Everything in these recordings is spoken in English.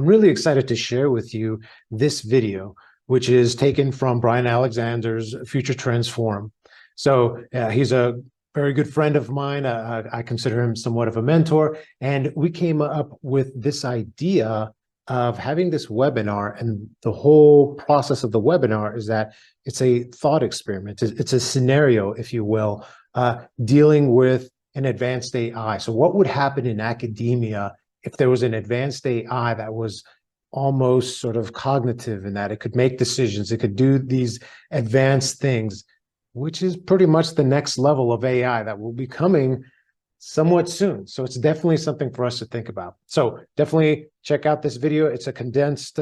I'm really excited to share with you this video, which is taken from Bryan Alexander's Future Trends Forum. So he's a very good friend of mine. I consider him somewhat of a mentor. And we came up with this idea of having this webinar, and the whole process of the webinar is that it's a thought experiment. It's a scenario, if you will, dealing with an advanced AI. So what would happen in academia if there was an advanced AI that was almost sort of cognitive, in that it could make decisions, it could do these advanced things, which is pretty much the next level of AI that will be coming somewhat soon. So it's definitely something for us to think about. So definitely check out this video. It's a condensed,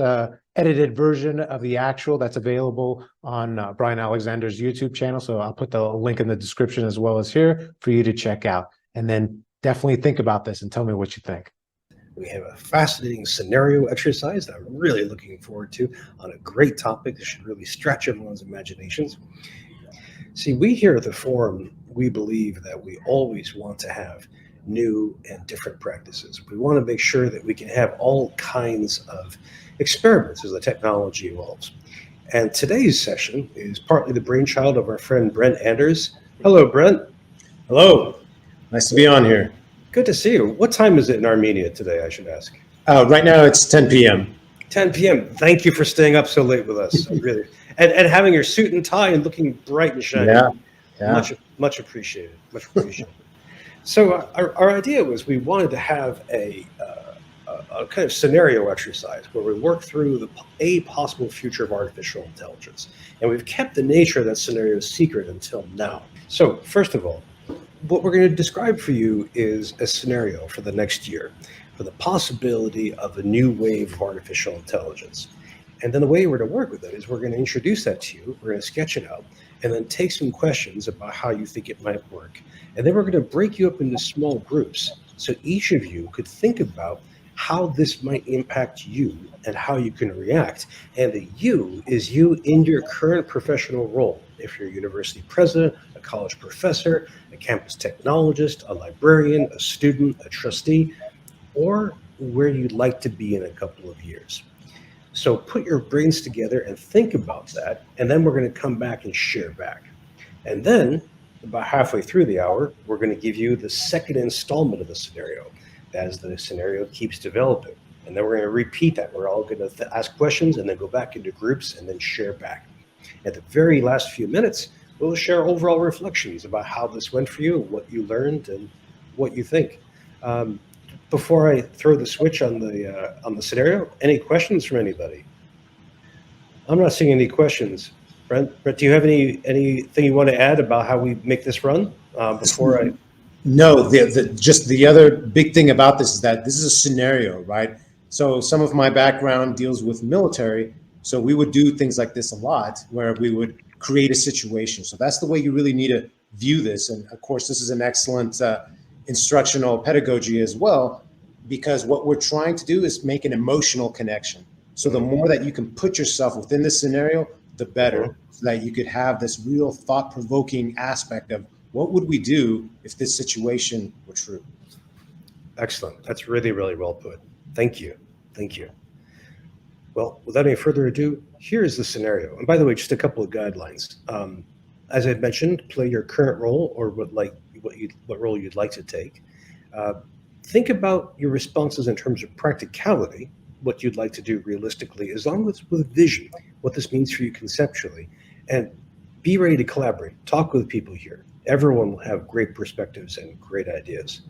edited version of the actual that's available on Bryan Alexander's YouTube channel. So I'll put the link in the description as well as here for you to check out. And then definitely think about this and tell me what you think. We have a fascinating scenario exercise that I'm really looking forward to on a great topic that should really stretch everyone's imaginations. See, we here at the Forum, we believe that we always want to have new and different practices. We want to make sure that we can have all kinds of experiments as the technology evolves. And today's session is partly the brainchild of our friend Brent Anders. Hello, Brent. Hello. Nice to be on here. Good to see you. What time is it in Armenia today, I should ask? Right now it's 10 p.m. 10 p.m. Thank you for staying up so late with us. Really, and having your suit and tie and looking bright and shiny. Yeah. Much appreciated. Much appreciated. So our idea was we wanted to have a kind of scenario exercise where we work through a possible future of artificial intelligence, and we've kept the nature of that scenario secret until now. So first of all, what we're going to describe for you is a scenario for the next year, for the possibility of a new wave of artificial intelligence. And then the way we're going to work with it is we're going to introduce that to you, we're going to sketch it out, and then take some questions about how you think it might work. And then we're going to break you up into small groups, so each of you could think about how this might impact you and how you can react. And the you is you in your current professional role. If you're a university president, a college professor, a campus technologist, a librarian, a student, a trustee, or where you'd like to be in a couple of years. So put your brains together and think about that, and then we're going to come back and share back. And then about halfway through the hour, we're going to give you the second installment of the scenario as the scenario keeps developing. And then we're going to repeat that. We're all going to ask questions and then go back into groups and then share back. At the very last few minutes, we'll share overall reflections about how this went for you, what you learned, and what you think. Before I throw the switch on the scenario, any questions from anybody? I'm not seeing any questions. Brent, do you have anything you want to add about how we make this run before I? No, just the other big thing about this is that this is a scenario, right? So some of my background deals with military. So we would do things like this a lot, where we would create a situation. So that's the way you really need to view this. And of course, this is an excellent instructional pedagogy as well, because what we're trying to do is make an emotional connection. So the more that you can put yourself within this scenario, the better, so that you could have this real thought-provoking aspect of what would we do if this situation were true. Excellent. That's really, really well put. Thank you. Thank you. Well, without any further ado, here's the scenario. And by the way, just a couple of guidelines. As I mentioned, play your current role or what role you'd like to take. Think about your responses in terms of practicality, what you'd like to do realistically, as long as with vision, what this means for you conceptually, and be ready to collaborate. Talk with people here. Everyone will have great perspectives and great ideas.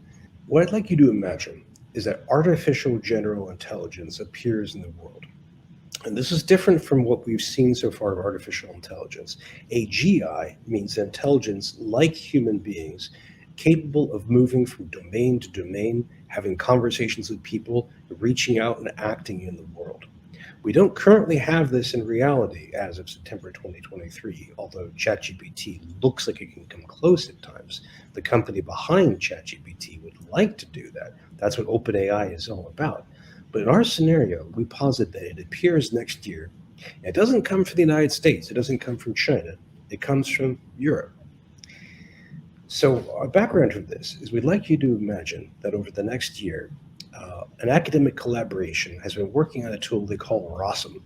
What I'd like you to imagine is that artificial general intelligence appears in the world. And this is different from what we've seen so far of artificial intelligence. AGI means intelligence like human beings, capable of moving from domain to domain, having conversations with people, reaching out and acting in the world. We don't currently have this in reality as of September 2023, although ChatGPT looks like it can come close at times. The company behind ChatGPT would like to do that. That's what OpenAI is all about. But in our scenario, we posit that it appears next year. It doesn't come from the United States. It doesn't come from China. It comes from Europe. So our background for this is we'd like you to imagine that over the next year, an academic collaboration has been working on a tool they call ROSM.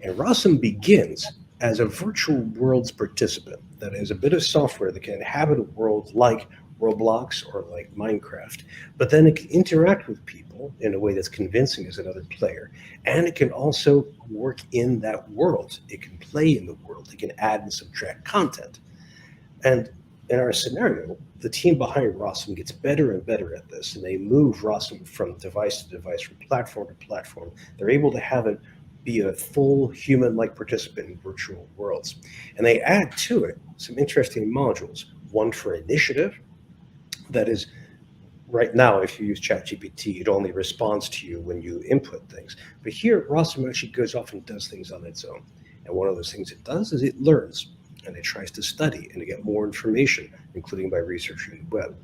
And ROSM begins as a virtual worlds participant. That is a bit of software that can inhabit a world like Roblox or like Minecraft, but then it can interact with people in a way that's convincing as another player. And it can also work in that world. It can play in the world. It can add and subtract content. And in our scenario, the team behind ROSM gets better and better at this, and they move ROSM from device to device, from platform to platform. They're able to have it be a full human-like participant in virtual worlds. And they add to it some interesting modules. One for initiative, that is, right now, if you use ChatGPT, it only responds to you when you input things. But here, ROSM actually goes off and does things on its own. And one of those things it does is it learns, and it tries to study and to get more information, including by researching the web.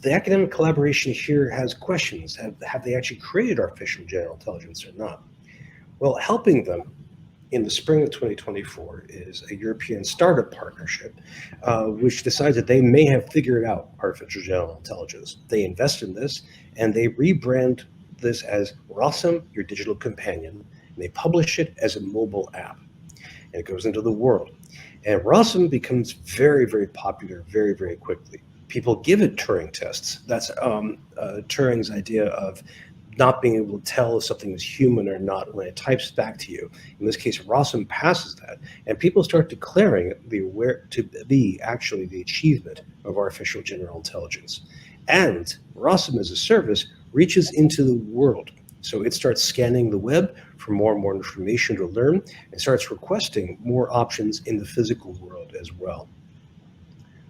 The academic collaboration here has questions. Have they actually created artificial general intelligence or not? Well, helping them in the spring of 2024 is a European startup partnership, which decides that they may have figured out artificial general intelligence. They invest in this, and they rebrand this as ROSM, your digital companion, and they publish it as a mobile app. And it goes into the world. And ROSM becomes very, very popular very, very quickly. People give it Turing tests. That's Turing's idea of not being able to tell if something is human or not when it types back to you. In this case, ROSM passes that, and people start declaring to be actually the achievement of artificial general intelligence. And ROSM as a service reaches into the world. So it starts scanning the web for more and more information to learn, and starts requesting more options in the physical world as well.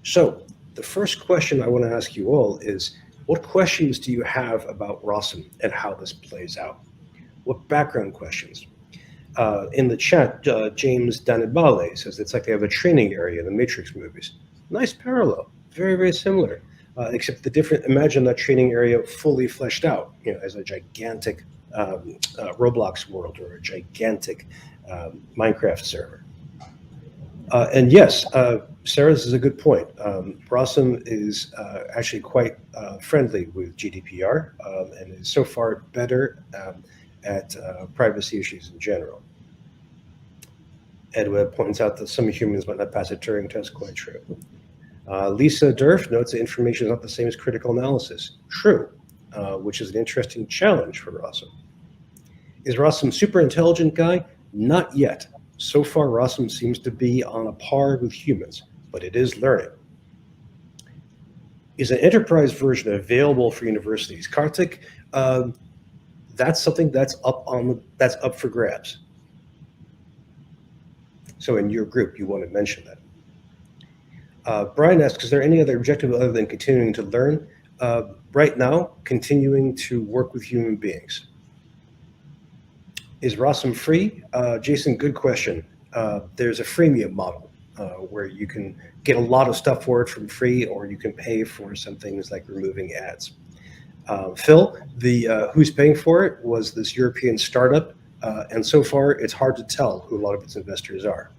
So the first question I want to ask you all is, what questions do you have about ROSM and how this plays out? What background questions? In the chat, James Danibale says it's like they have a training area in the Matrix movies. Nice parallel, very, very similar, except the different, imagine that training area fully fleshed out, as a gigantic Roblox world or a gigantic Minecraft server. And yes, Sarah, this is a good point. ROSM is actually quite friendly with GDPR and is so far better at privacy issues in general. Edward points out that some humans might not pass a Turing test. Quite true. Lisa Durf notes that information is not the same as critical analysis. True, which is an interesting challenge for ROSM. Is ROSM super intelligent guy? Not yet. So far, ROSM seems to be on a par with humans, but it is learning. Is an enterprise version available for universities? Kartik, that's something that's up for grabs. So in your group, you want to mention that. Brian asks, is there any other objective other than continuing to learn? Right now, continuing to work with human beings. Is ROSM free? Jason, good question. There's a freemium model where you can get a lot of stuff for it from free, or you can pay for some things like removing ads. Phil, who's paying for it was this European startup, and so far it's hard to tell who a lot of its investors are.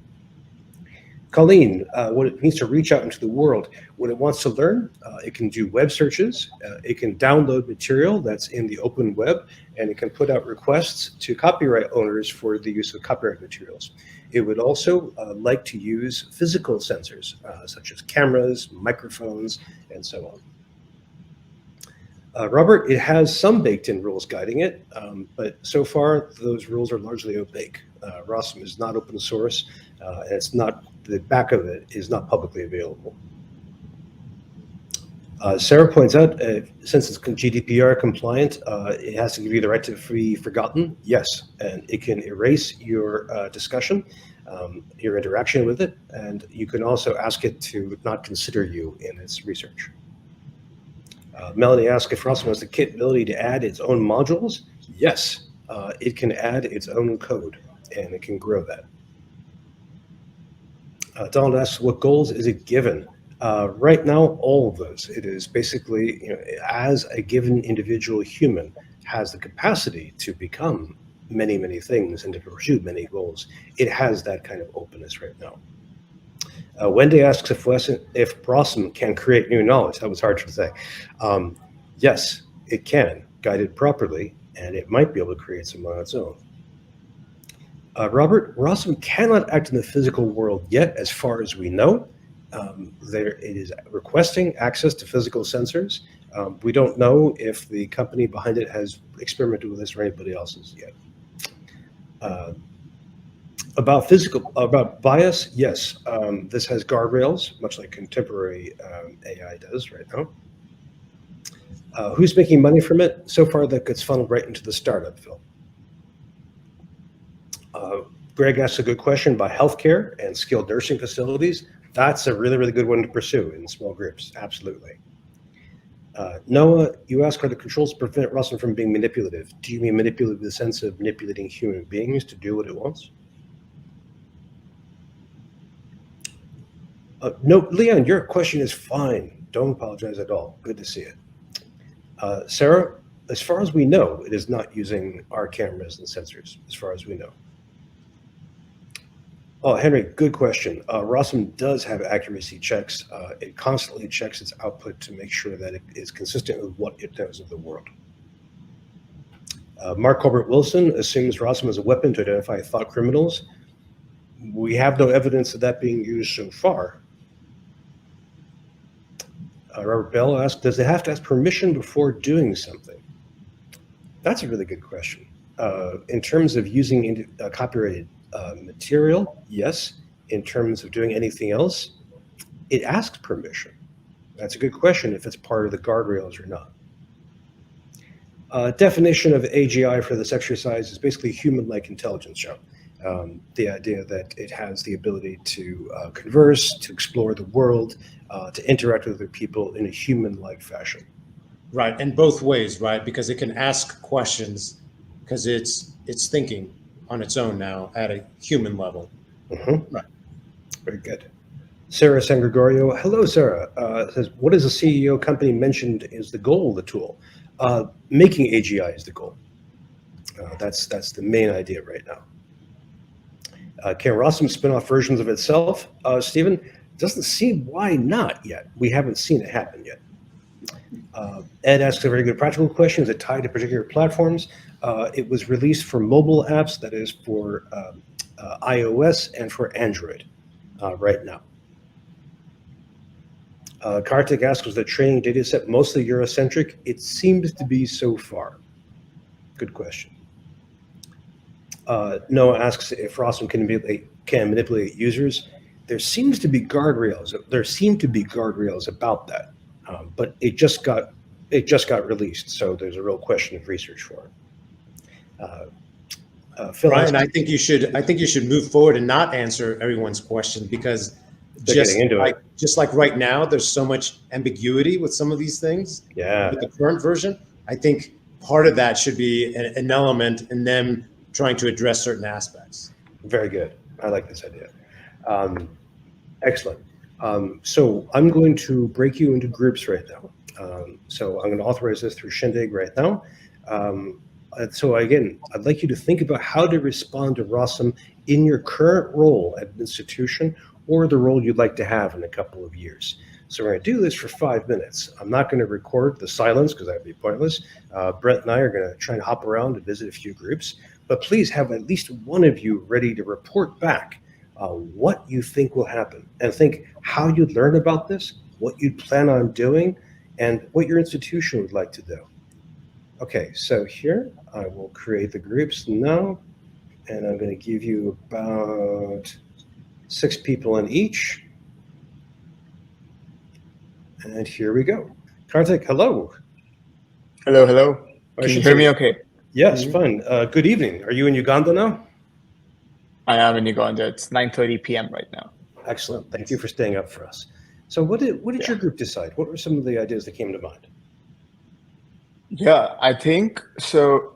Colleen, when it needs to reach out into the world, when it wants to learn, it can do web searches, it can download material that's in the open web, and it can put out requests to copyright owners for the use of copyright materials. It would also like to use physical sensors, such as cameras, microphones, and so on. Robert, it has some baked-in rules guiding it, but so far those rules are largely opaque. ROSM is not open source, and it's not, the back of it is not publicly available. Sarah points out, since it's GDPR compliant, it has to give you the right to be forgotten. Yes, and it can erase your discussion, your interaction with it, and you can also ask it to not consider you in its research. Melanie asks if ROSM has the capability to add its own modules. Yes, it can add its own code, and it can grow that. Donald asks, what goals is it given? Right now, all of those. It is basically, as a given individual human has the capacity to become many, many things and to pursue many goals, it has that kind of openness right now. Wendy asks if ROSM can create new knowledge. That was hard to say. Yes, it can. guided properly, and it might be able to create some on its own. Robert, Rossum cannot act in the physical world yet, as far as we know. It is requesting access to physical sensors. We don't know if the company behind it has experimented with this or anybody else's yet. About bias, yes, this has guardrails, much like contemporary AI does right now. Who's making money from it? So far, that gets funneled right into the startup, Phil. Greg asked a good question about healthcare and skilled nursing facilities. That's a really, really good one to pursue in small groups. Absolutely. Noah, you asked, are the controls to prevent Rossum from being manipulative? Do you mean manipulative in the sense of manipulating human beings to do what it wants? No, Leon, your question is fine. Don't apologize at all. Good to see it. Sarah, as far as we know, it is not using our cameras and sensors, as far as we know. Oh, Henry, good question. Rossum does have accuracy checks. It constantly checks its output to make sure that it is consistent with what it knows of the world. Mark Colbert Wilson assumes Rossum is a weapon to identify thought criminals. We have no evidence of that being used so far. Robert Bell asked, does it have to ask permission before doing something? That's a really good question. In terms of using copyrighted material, yes. In terms of doing anything else, it asks permission. That's a good question if it's part of the guardrails or not. Definition of AGI for this exercise is basically human-like intelligence, Joe. The idea that it has the ability to converse, to explore the world, to interact with other people in a human-like fashion. Right, and both ways, right? Because it can ask questions because it's thinking on its own now at a human level. Mm-hmm. Right. Very good. Sarah San Gregorio, hello, Sarah. Says, what is the CEO company mentioned is the goal of the tool? Making AGI is the goal. That's the main idea right now. Can Rossum spin off versions of itself? Stephen, doesn't seem why not yet. We haven't seen it happen yet. Ed asks a very good practical question. Is it tied to particular platforms? It was released for mobile apps, that is for iOS and for Android right now. Kartik asks, was the training data set mostly Eurocentric? It seems to be so far. Good question. Noah asks if Rossum can manipulate users. There seems to be guardrails. There seem to be guardrails about that, but it just got released, so there's a real question of research for it. Phil, Bryan, I think you should move forward and not answer everyone's question, because just like right now, there's so much ambiguity with some of these things. Yeah. With the current version, I think part of that should be an element in them trying to address certain aspects. Very good. I like this idea. Excellent. So I'm going to break you into groups right now. So I'm going to authorize this through Shindig right now. So again, I'd like you to think about how to respond to Rossum in your current role at an institution or the role you'd like to have in a couple of years. So we're going to do this for 5 minutes. I'm not going to record the silence because that would be pointless. Brent and I are going to try and hop around and visit a few groups, but please have at least one of you ready to report back what you think will happen, and think how you'd learn about this, what you'd plan on doing, and what your institution would like to do. Okay, so here I will create the groups now, and I'm going to give you about 6 people in each. And here we go. Kartik, hello. Hello, hello. Can you hear me okay? Yes, fine. Good evening. Are you in Uganda now? I am in Uganda. It's 9:30 p.m. right now. Excellent. Thank you for staying up for us. So what did your group decide? What were some of the ideas that came to mind? Yeah, I think so.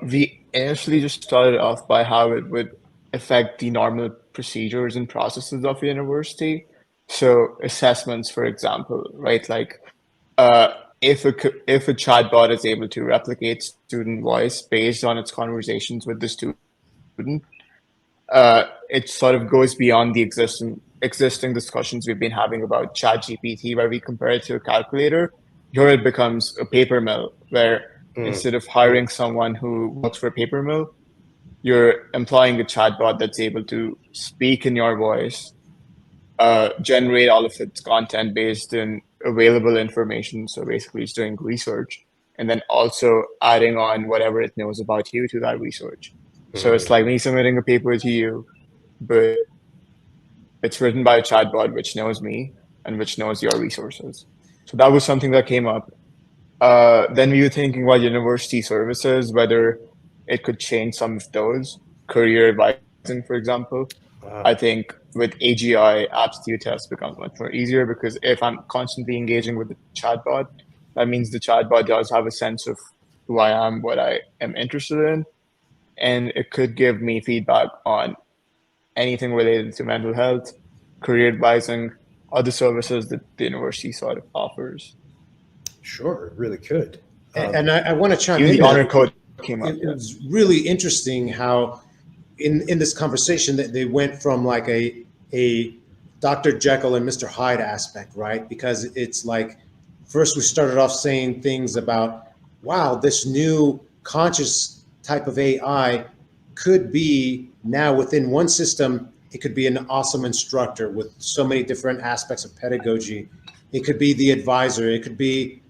We initially just started off by how it would affect the normal procedures and processes of a university. So assessments, for example, right? Like if a chatbot is able to replicate student voice based on its conversations with the student, it sort of goes beyond the existing discussions we've been having about ChatGPT, where we compare it to a calculator. Here it becomes a paper mill where instead of hiring someone who works for a paper mill, you're employing a chatbot that's able to speak in your voice, generate all of its content based on available information. So basically, it's doing research and then also adding on whatever it knows about you to that research. So it's like me submitting a paper to you, but it's written by a chatbot which knows me and which knows your resources. So that was something that came up. Then we were thinking about university services, whether it could change some of those, career advising, for example. I think with AGI, aptitude tests becomes much more easier because if I'm constantly engaging with the chatbot, that means the chatbot does have a sense of who I am, what I am interested in, and it could give me feedback on anything related to mental health, career advising, other services that the university sort of offers. Sure, it really could. And I want to chime Even in. the honor code came up. It was really interesting how in this conversation that they went from like a Dr. Jekyll and Mr. Hyde aspect, right? Because it's like, first we started off saying things about, wow, this new conscious type of AI could be now within one system. It could be an awesome instructor with so many different aspects of pedagogy. It could be the advisor. It could be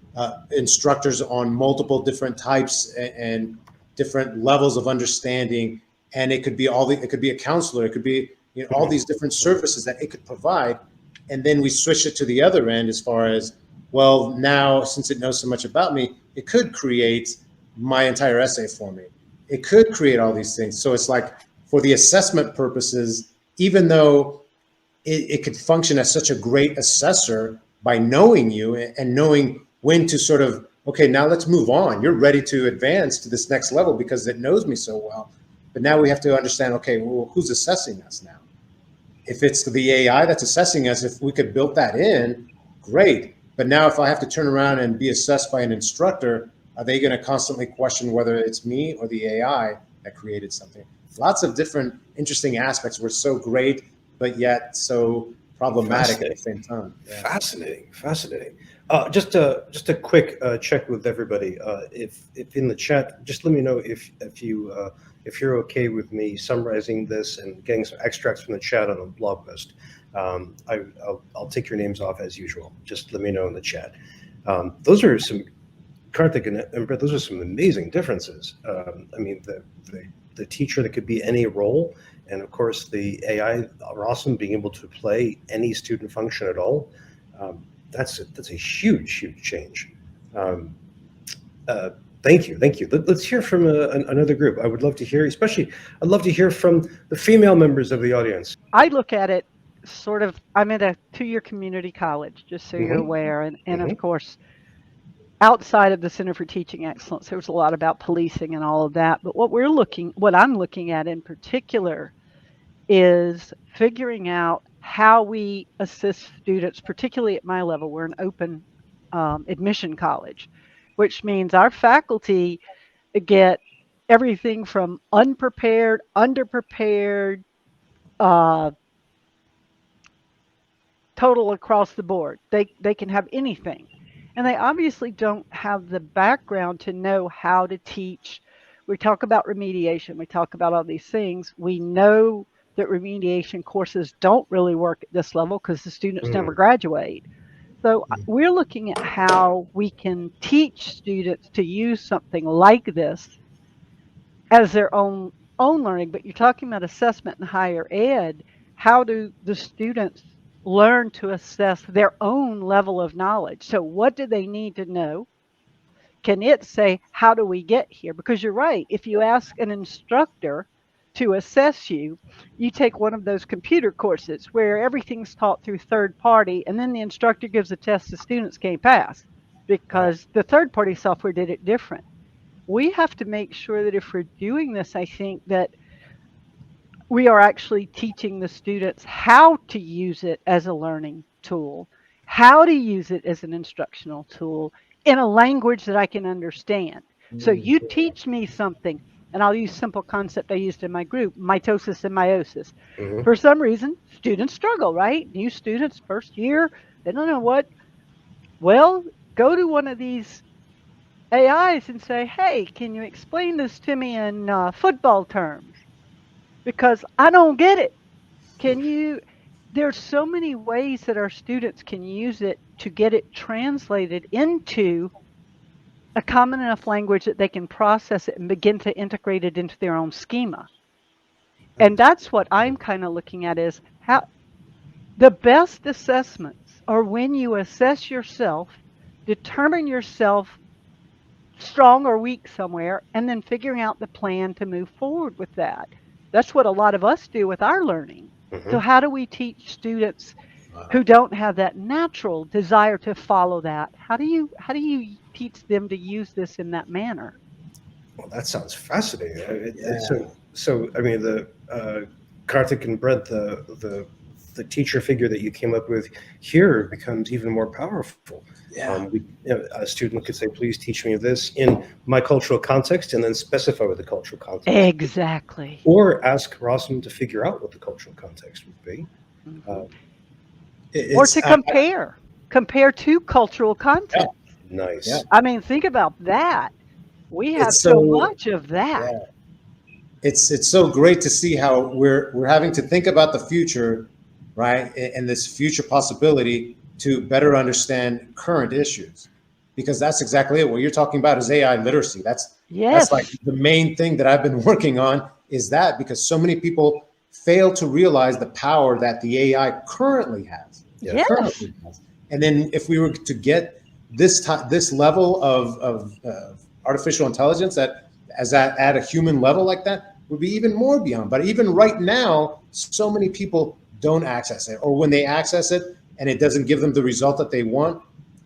instructors on multiple different types and different levels of understanding. And it could be it could be a counselor. It could be, you know, all these different services that it could provide. And then we switch it to the other end as far as, well, now since it knows so much about me, it could create my entire essay for me. It could create all these things. So it's like, for the assessment purposes, even though it could function as such a great assessor by knowing you and knowing when to sort of, okay, now let's move on. You're ready to advance to this next level because it knows me so well. But now we have to understand, okay, well, who's assessing us now? If it's the AI that's assessing us, if we could build that in, great. But now if I have to turn around and be assessed by an instructor, are they going to constantly question whether it's me or the AI that created something? Lots of different interesting aspects were so great, but yet so problematic at the same time. Yeah. Fascinating. Just a quick check with everybody. If in the chat, just let me know if you're okay with me summarizing this and getting some extracts from the chat on a blog post. I'll take your names off as usual. Just let me know in the chat. Those are some, Karthik and Brent, those are some amazing differences. I mean, the teacher that could be any role, and of course the AI are awesome, being able to play any student function at all. That's a huge change. Thank you. Let's hear from another group. I would love to hear, I'd love to hear from the female members of the audience. I look at it sort of, I'm at a 2-year community college, just so you're aware, and of course, outside of the Center for Teaching Excellence, there was a lot about policing and all of that. But what I'm looking at in particular is figuring out how we assist students, particularly at my level. We're an open admission college, which means our faculty get everything from unprepared, underprepared, total across the board. They can have anything. And they obviously don't have the background to know how to teach. We talk about remediation. We talk about all these things. We know that remediation courses don't really work at this level because the students never graduate. So we're looking at how we can teach students to use something like this as their own learning. But you're talking about assessment in higher ed. How do the students learn to assess their own level of knowledge? So what do they need to know? Can it say, how do we get here? Because you're right. If you ask an instructor to assess you, you take one of those computer courses where everything's taught through third party, and then the instructor gives a test the students can't pass because the third party software did it different. We have to make sure that if we're doing this, I think that we are actually teaching the students how to use it as a learning tool, how to use it as an instructional tool in a language that I can understand. So you teach me something, and I'll use simple concept I used in my group, mitosis and meiosis. For some reason, students struggle, right? New students, first year, they don't know what. Well, go to one of these AIs and say, hey, can you explain this to me in football terms? Because I don't get it. Can you? There's so many ways that our students can use it to get it translated into a common enough language that they can process it and begin to integrate it into their own schema. And that's what I'm kind of looking at is how the best assessments are when you assess yourself, determine yourself strong or weak somewhere, and then figuring out the plan to move forward with that. That's what a lot of us do with our learning. So how do we teach students who don't have that natural desire to follow that? How do you teach them to use this in that manner? Well, that sounds fascinating. So I mean, the Karthik and Brent, the teacher figure that you came up with here becomes even more powerful. A student could say, "Please teach me this in my cultural context," and then specify what the cultural context. Exactly. Or ask Rossum to figure out what the cultural context would be. Or to compare to cultural context. Nice. Yeah. I mean, think about that. We have so much of that. Yeah. It's so great to see how we're having to think about the future, right? And this future possibility to better understand current issues, because that's exactly it. What you're talking about is AI literacy. That's like the main thing that I've been working on, is that because so many people fail to realize the power that the AI currently has. Yes. Currently has. And then if we were to get this level of artificial intelligence at a human level like that, would be even more beyond. But even right now, so many people don't access it, or when they access it and it doesn't give them the result that they want,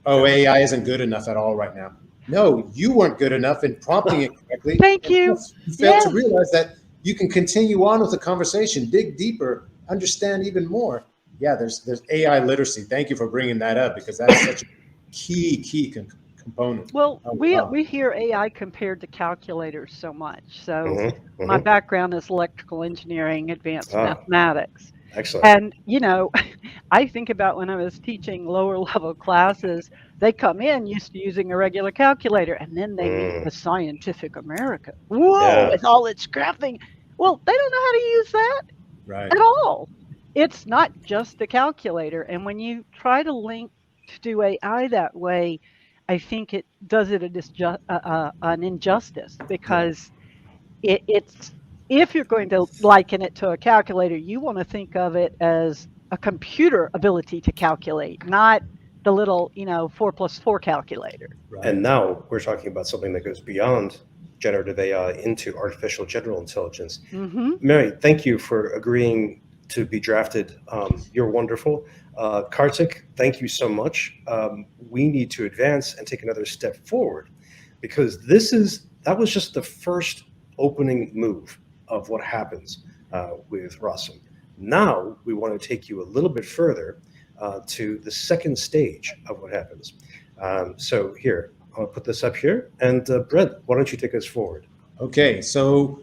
oh, AI isn't good enough at all right now. No, you weren't good enough in prompting it correctly. Thank you. You failed to realize that you can continue on with the conversation, dig deeper, understand even more. Yeah, there's AI literacy. Thank you for bringing that up, because that's such a key component. Well, we hear AI compared to calculators so much. So my Mm-hmm. background is electrical engineering, advanced mathematics. Excellent. And, you know, I think about when I was teaching lower level classes, they come in used to using a regular calculator, and then they meet the Scientific American. Whoa, with all its graphing. Well, they don't know how to use that at all. It's not just a calculator. And when you try to link to do AI that way, I think it does it an injustice, because it's, if you're going to liken it to a calculator, you want to think of it as a computer ability to calculate, not the little, 4+4 calculator. Right. And now we're talking about something that goes beyond generative AI into artificial general intelligence. Mary, thank you for agreeing to be drafted. You're wonderful. Karthik, thank you so much. We need to advance and take another step forward, because that was just the first opening move of what happens with Rossum. Now we want to take you a little bit further to the second stage of what happens. So here, I'll put this up here, and Brent, why don't you take us forward? Okay, so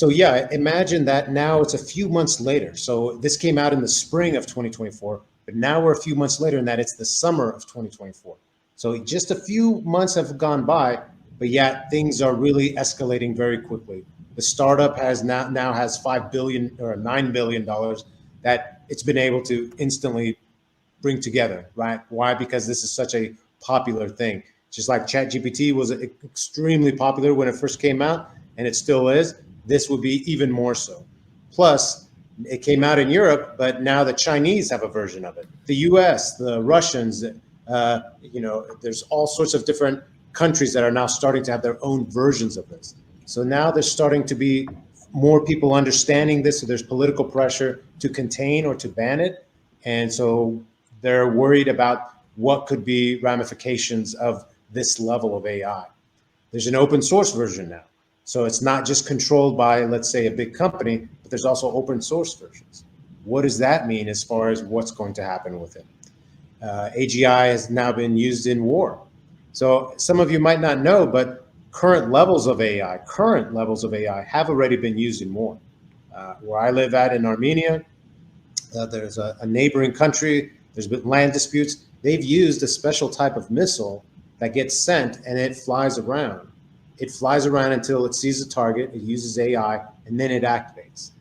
yeah, imagine that now it's a few months later. So this came out in the spring of 2024, but now we're a few months later, and that it's the summer of 2024. So just a few months have gone by, but yet things are really escalating very quickly. The startup now has $5 billion or $9 billion that it's been able to instantly bring together, right? Why? Because this is such a popular thing. Just like ChatGPT was extremely popular when it first came out, and it still is, this will be even more so. Plus, it came out in Europe, but now the Chinese have a version of it. The US, the Russians, there's all sorts of different countries that are now starting to have their own versions of this. So now there's starting to be more people understanding this. So there's political pressure to contain or to ban it. And so they're worried about what could be ramifications of this level of AI. There's an open source version now. So it's not just controlled by, let's say, a big company, but there's also open source versions. What does that mean as far as what's going to happen with it? AGI has now been used in war. So some of you might not know, but current levels of AI have already been used in war. Where I live at in Armenia, there's a neighboring country, there's been land disputes. They've used a special type of missile that gets sent and it flies around. It flies around until it sees a target, it uses AI, and then it activates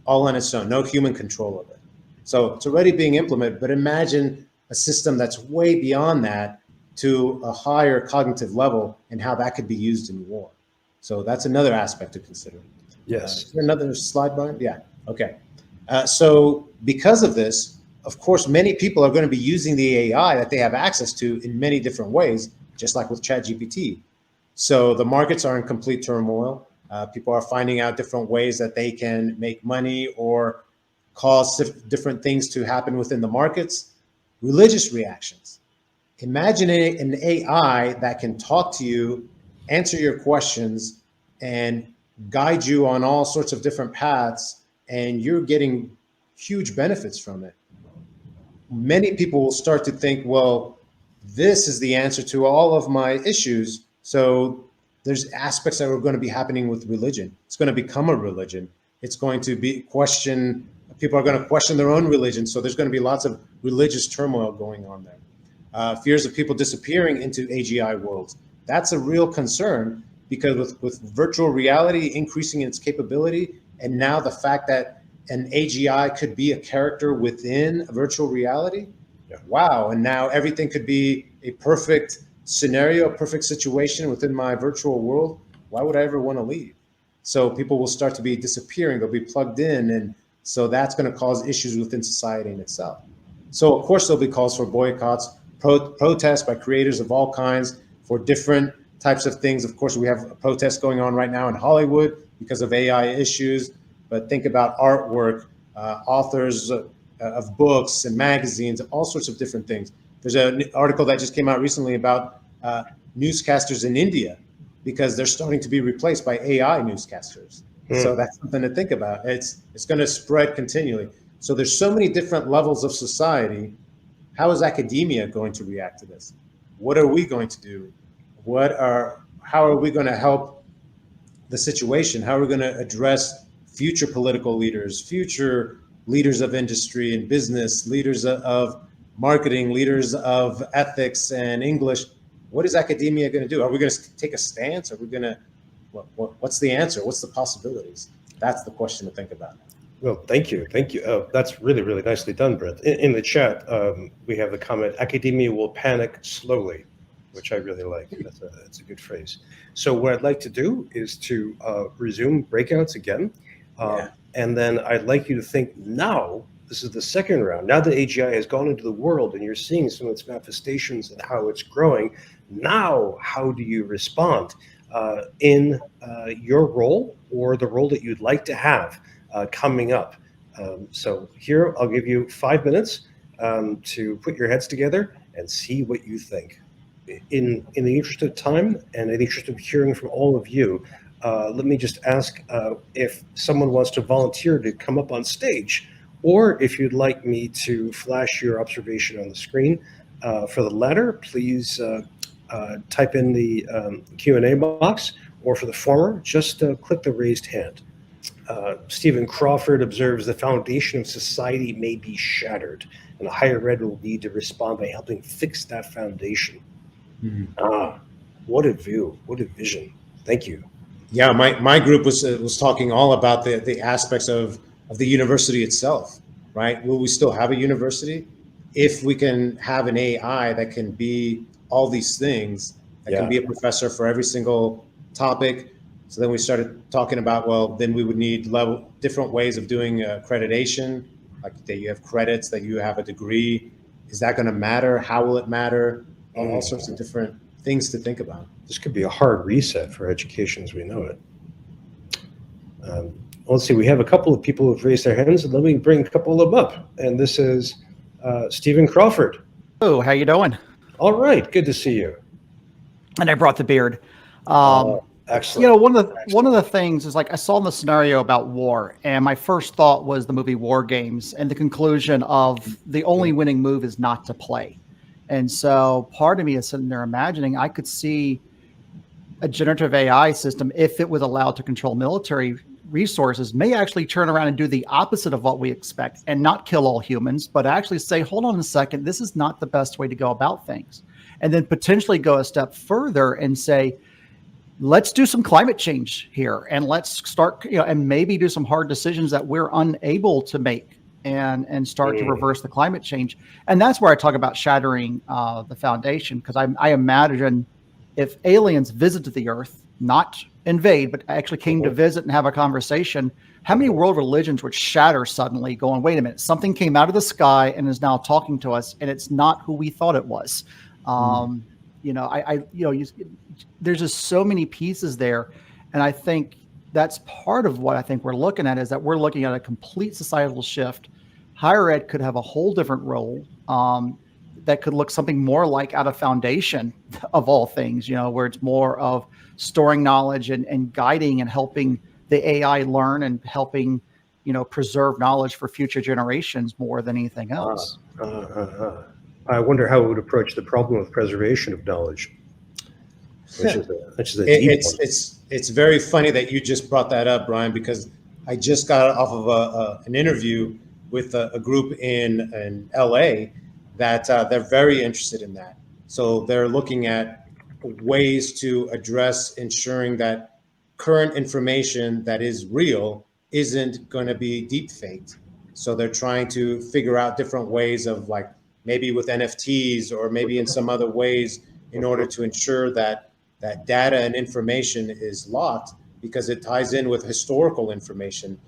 all on its own, no human control of it. So it's already being implemented, but imagine a system that's way beyond that to a higher cognitive level and how that could be used in war. So that's another aspect to consider. Yes. Is there another slide, Brian? Yeah. Okay. So because of this, of course, many people are going to be using the AI that they have access to in many different ways, just like with ChatGPT. So the markets are in complete turmoil. People are finding out different ways that they can make money or cause different things to happen within the markets. Religious reactions. Imagine an AI that can talk to you, answer your questions, and guide you on all sorts of different paths, and you're getting huge benefits from it. Many people will start to think, well, this is the answer to all of my issues. So there's aspects that are going to be happening with religion. It's going to become a religion. It's going to be people are going to question their own religion. So there's going to be lots of religious turmoil going on there. Fears of people disappearing into AGI worlds. That's a real concern because with virtual reality increasing its capability, and now the fact that an AGI could be a character within a virtual reality, wow. And now everything could be a perfect scenario, a perfect situation within my virtual world. Why would I ever want to leave? So people will start to be disappearing. They'll be plugged in. And so that's going to cause issues within society in itself. So of course, there'll be calls for boycotts, protests by creators of all kinds for different types of things. Of course, we have a protest going on right now in Hollywood because of AI issues, but think about artwork, authors of books and magazines, all sorts of different things. There's an article that just came out recently about newscasters in India because they're starting to be replaced by AI newscasters. So that's something to think about. It's going to spread continually. So there's so many different levels of society. How is academia going to react to this? What are we going to do? How are we going to help the situation? How are we going to address future political leaders, future leaders of industry and business, leaders of marketing, leaders of ethics and English? What is academia going to do? Are we going to take a stance? Are we going to, what's the answer? What's the possibilities? That's the question to think about. Well, thank you. Thank you. That's really, really nicely done, Brent. In the chat, we have the comment, academia will panic slowly, which I really like. That's a good phrase. So what I'd like to do is to resume breakouts again. And then I'd like you to think now, this is the second round. Now that AGI has gone into the world and you're seeing some of its manifestations and how it's growing, now how do you respond in your role or the role that you'd like to have coming up? So here, I'll give you 5 minutes to put your heads together and see what you think. In the interest of time and in the interest of hearing from all of you, let me just ask if someone wants to volunteer to come up on stage, or if you'd like me to flash your observation on the screen. For the latter, please type in the Q&A box, or for the former, just click the raised hand. Stephen Crawford observes the foundation of society may be shattered, and the higher ed will need to respond by helping fix that foundation. What a view, what a vision. Thank you. Yeah, my group was talking all about the aspects of the university itself, right? Will we still have a university if we can have an AI that can be all these things, that can be a professor for every single topic? So then we started talking about, well, then we would need different ways of doing accreditation, like that you have credits, that you have a degree. Is that going to matter? How will it matter? All sorts of different things to think about. This could be a hard reset for education as we know it. Let's see, we have a couple of people who've raised their hands, and let me bring a couple of them up. And this is Stephen Crawford. Oh, how you doing? All right, good to see you. And I brought the beard. Excellent. You know, one of the things is, like, I saw in the scenario about war, and my first thought was the movie War Games and the conclusion of the only winning move is not to play. And so part of me is sitting there imagining I could see a generative AI system, if it was allowed to control military resources, may actually turn around and do the opposite of what we expect and not kill all humans, but actually say, hold on a second, this is not the best way to go about things. and then potentially go a step further and say, let's do some climate change here, and let's start, and maybe do some hard decisions that we're unable to make, and start to reverse the climate change. And that's where I talk about shattering the foundation, because I imagine if aliens visited the Earth, not invade, but actually came to visit and have a conversation, how many world religions would shatter suddenly, going, wait a minute, something came out of the sky and is now talking to us, and it's not who we thought it was. There's just so many pieces there. And I think that's part of what I think we're looking at, is that we're looking at a complete societal shift. Higher ed could have a whole different role, that could look something more like Out of Foundation, of all things, where it's more of storing knowledge and guiding and helping the AI learn, and helping, preserve knowledge for future generations more than anything else. I wonder how it would approach the problem of preservation of knowledge, which is a deep one. It's very funny that you just brought that up, Bryan, because I just got off of an interview with a group in LA that they're very interested in that. So they're looking at ways to address ensuring that current information that is real isn't going to be deep faked. So they're trying to figure out different ways of, like, maybe with NFTs or maybe in some other ways, in order to ensure that data and information is locked, because it ties in with historical information.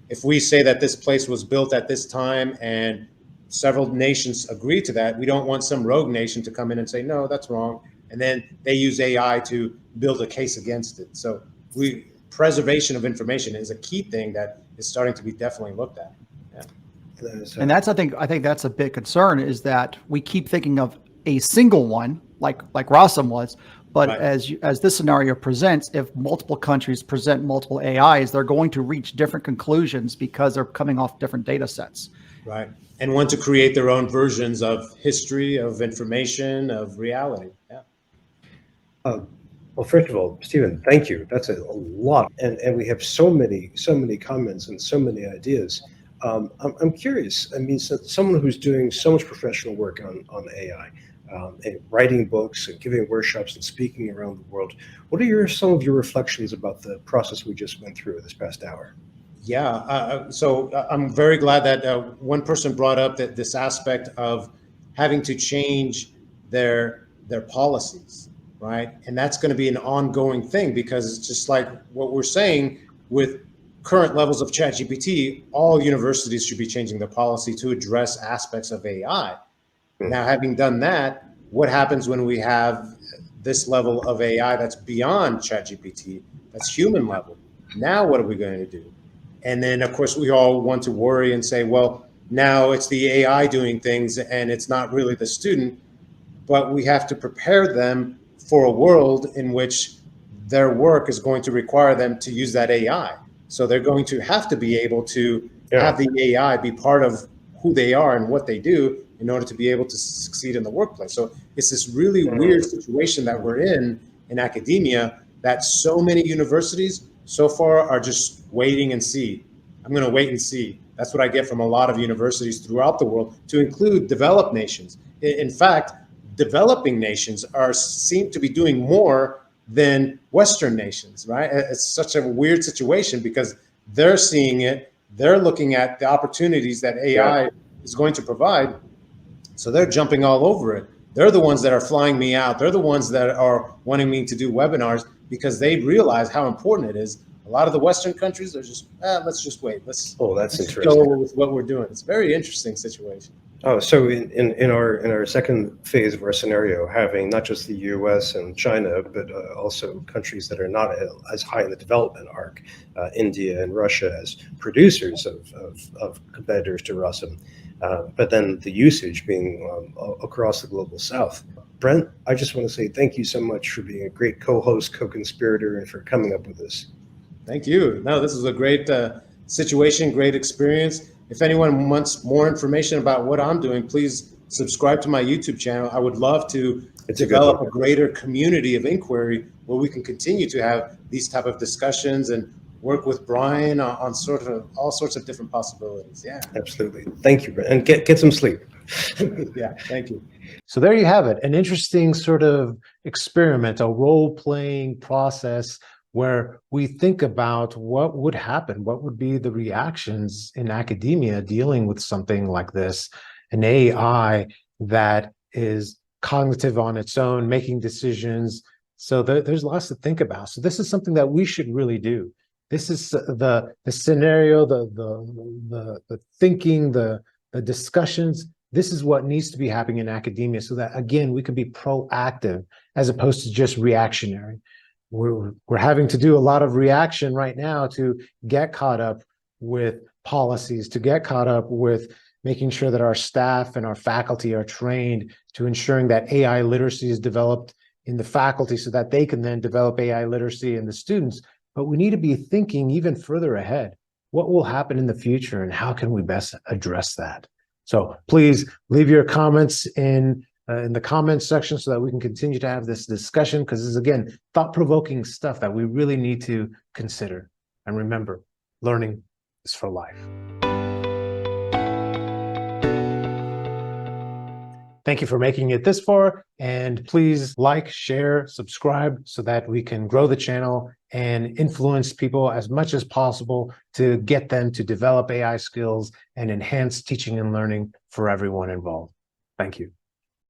If we say that this place was built at this time and several nations agree to that, we don't want some rogue nation to come in and say, no, that's wrong. And then they use AI to build a case against it. So preservation of information is a key thing that is starting to be definitely looked at. And that's, I think that's a big concern, is that we keep thinking of a single one, like Rossum was, but Right. as this scenario presents, if multiple countries present multiple AIs, they're going to reach different conclusions because they're coming off different data sets. Right. And want to create their own versions of history, of information, of reality. Yeah. Well, first of all, Stephen, thank you. That's a lot, and we have so many comments and so many ideas. I'm curious. I mean, so someone who's doing so much professional work on AI, and writing books and giving workshops and speaking around the world, what are some of your reflections about the process we just went through this past hour? Yeah. So I'm very glad that one person brought up that this aspect of having to change their policies, right? And that's going to be an ongoing thing, because it's just like what we're saying with current levels of ChatGPT, all universities should be changing their policy to address aspects of AI. Now, having done that, what happens when we have this level of AI that's beyond ChatGPT, that's human level? Now, what are we going to do? And then, of course, we all want to worry and say, well, now it's the AI doing things and it's not really the student. But we have to prepare them for a world in which their work is going to require them to use that AI. So they're going to have to be able to have the AI be part of who they are and what they do in order to be able to succeed in the workplace. So it's this really weird situation that we're in academia, that so many universities so far are just waiting and see. I'm going to wait and see. That's what I get from a lot of universities throughout the world, to include developed nations. In fact, developing nations seem to be doing more than Western nations, right? It's such a weird situation, because they're seeing it, they're looking at the opportunities that AI is going to provide, so they're jumping all over it. They're the ones that are flying me out. They're the ones that are wanting me to do webinars, because they realize how important it is. A lot of the Western countries are just, let's just wait. Let's interesting. go with what we're doing. It's a very interesting situation. Oh, so in our second phase of our scenario, having not just the U.S. and China, but also countries that are not as high in the development arc, India and Russia as producers of competitors to Russum, but then the usage being across the global South. Brent, I just want to say thank you so much for being a great co-host, co-conspirator, and for coming up with this. Thank you. No, this is a great situation, great experience. If anyone wants more information about what I'm doing, please subscribe to my YouTube channel. I would love to develop a greater community of inquiry where we can continue to have these type of discussions and work with Bryan on sort of all sorts of different possibilities. Yeah. Absolutely. Thank you, Brent. And get some sleep. Yeah. Thank you. So there you have it, an interesting sort of experiment, a role-playing process where we think about what would happen, what would be the reactions in academia dealing with something like this, an AI that is cognitive on its own, making decisions. So there's lots to think about. So this is something that we should really do. This is the scenario, the thinking, the discussions. This is what needs to be happening in academia so that, again, we can be proactive as opposed to just reactionary. We're having to do a lot of reaction right now to get caught up with policies, to get caught up with making sure that our staff and our faculty are trained, to ensuring that AI literacy is developed in the faculty so that they can then develop AI literacy in the students. But we need to be thinking even further ahead. What will happen in the future and how can we best address that? So please leave your comments in the comments section so that we can continue to have this discussion, because this is, again, thought-provoking stuff that we really need to consider. And remember, learning is for life. Thank you for making it this far, and please like, share, subscribe so that we can grow the channel and influence people as much as possible to get them to develop AI skills and enhance teaching and learning for everyone involved. Thank you.